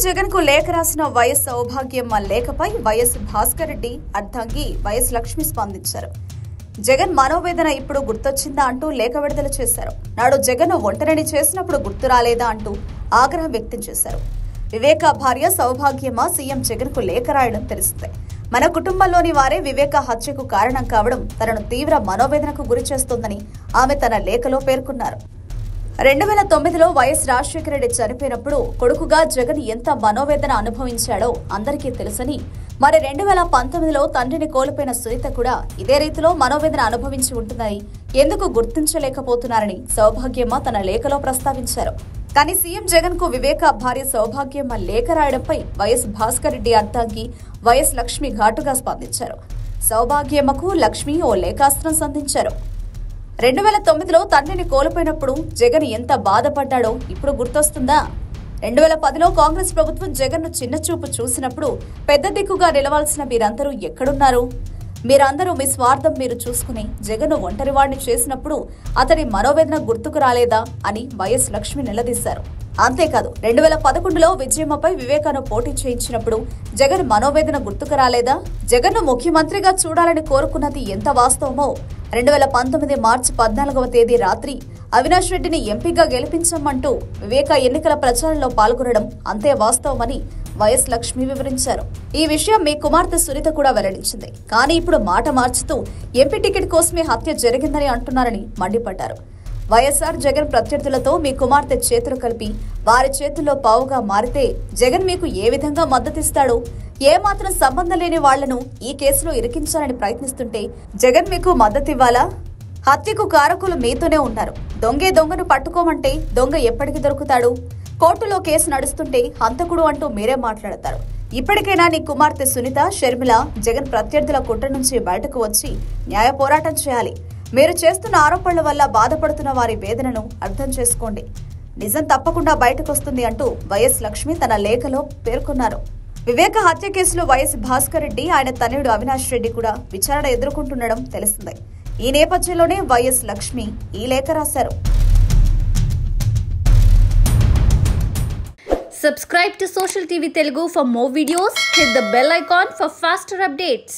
జగన్ కు లేఖ రాసిన వైఎస్ సౌభాగ్యమ్మ లేఖపై వైఎస్ భాస్కర్ రెడ్డి అర్ధాంగి వైఎస్ లక్ష్మి స్పందించారు. జగన్ మనోవేదన ఇప్పుడు గుర్తొచ్చిందా అంటూ లేఖ విడుదల చేశారు. నాడు జగన్ ఒంటరిని చేసినప్పుడు గుర్తు రాలేదా అంటూ ఆగ్రహం వ్యక్తం చేశారు. వివేక భార్య సౌభాగ్యమ్మ సీఎం జగన్ కు లేఖ రాయడం తెలిసిందే. మన కుటుంబంలోని వారే వివేక హత్యకు కారణం కావడం తనను తీవ్ర మనోవేదనకు గురి చేస్తోందని ఆమె తన లేఖలో పేర్కొన్నారు. 2009లో వైఎస్ రాజశేఖర రెడ్డి చనిపోయినప్పుడు కొడుకుగా జగన్ ఎంత మనోవేదన అనుభవించాడో అందరికీ తెలుసని, మరి 2019లో తండ్రిని కోల్పోయిన సునీత కూడా ఇదే రీతిలో మనోవేదన అనుభవించి ఉంటుందని ఎందుకు గుర్తించలేకపోతున్నారని సౌభాగ్యమ్మ తన లేఖలో ప్రస్తావించారు. కానీ సీఎం జగన్ కు వివేక భార్య సౌభాగ్యమ్మ లేఖ రాయడంపై వైఎస్ భాస్కర్ రెడ్డి అర్ధాంగి వైఎస్ లక్ష్మి ఘాటుగా స్పందించారు. సౌభాగ్యమ్మకు లక్ష్మి ఓ లేఖాస్త్రం సంధించారు. 2009లో తండ్రిని కోల్పోయినప్పుడు జగన్ ఎంత బాధపడ్డాడో ఇప్పుడు గుర్తొస్తుందా? 2010లో కాంగ్రెస్ ప్రభుత్వం జగన్ ను చిన్నచూపు చూసినప్పుడు పెద్ద దిక్కుగా నిలవాల్సిన మీరందరూ ఎక్కడున్నారు? మీరందరూ మీ స్వార్థం మీరు చూసుకుని జగన్ ను ఒంటరివాడిని చేసినప్పుడు అతని మనోవేదన గుర్తుకు రాలేదా అని వైఎస్ లక్ష్మి నిలదీశారు. అంతేకాదు 2011లో విజయమ్మపై వివేకాను పోటీ చేయించినప్పుడు జగన్ మనోవేదన గుర్తుకు రాలేదా? జగన్ ను ముఖ్యమంత్రిగా చూడాలని కోరుకున్నది ఎంత వాస్తవమో 2019 మార్చి 14వ తేదీ రాత్రి అవినాష్ రెడ్డిని ఎంపీగా గెలిపించమంటూ వివేక ఎన్నికల ప్రచారంలో పాల్గొనడం అంతే వాస్తవమని వైఎస్ లక్ష్మి వివరించారు. ఈ విషయం మీ కుమార్తె సునీత కూడా వెల్లడించింది. కానీ ఇప్పుడు మాట మార్చుతూ ఎంపీ టికెట్ కోసమే హత్య జరిగిందని అంటున్నారని మండిపడ్డారు. వైఎస్ఆర్ జగన్ ప్రత్యర్థులతో మీ కుమార్తె చేతులు కలిపి వారి చేతుల్లో పావుగా మారితే జగన్ మీకు ఏ విధంగా మద్దతిస్తాడు? ఏమాత్రం సంబంధం లేని వాళ్లను ఈ కేసులో ఇరికించాలని ప్రయత్నిస్తుంటే జగన్ మీకు మద్దతివ్వాలా? హత్యకు కారకులు మీతోనే ఉన్నారు. దొంగను పట్టుకోమంటే దొంగ ఎప్పటికి దొరుకుతాడు? కోర్టులో కేసు నడుస్తుంటే హంతకుడు అంటూ మీరే మాట్లాడతారు. ఇప్పటికైనా నీ కుమార్తె సునీత, షర్మిల జగన్ ప్రత్యర్థుల కుట్ర నుంచి బయటకు వచ్చి న్యాయ పోరాటం చేయాలి. మీరు చేస్తున్న ఆరోపణల వల్ల బాధపడుతున్న వారి వేదనను అర్థం చేసుకోండి. నిజం తప్పకుండా బయటకొస్తుంది అంటూ వైఎస్ లక్ష్మి తన లేఖలో పేర్కొన్నారు. వివేక హత్య కేసులో వైఎస్ భాస్కర్ రెడ్డి, ఆయన తనయుడు అవినాష్ రెడ్డి కూడా విచారణ ఎదుర్కొంటుండడం తెలిసిందే. ఈ నేపథ్యంలోనే వైఎస్ లక్ష్మి ఈ లేఖ రాశారు. Subscribe to Social TV Telugu for more videos. Hit the bell icon for faster updates.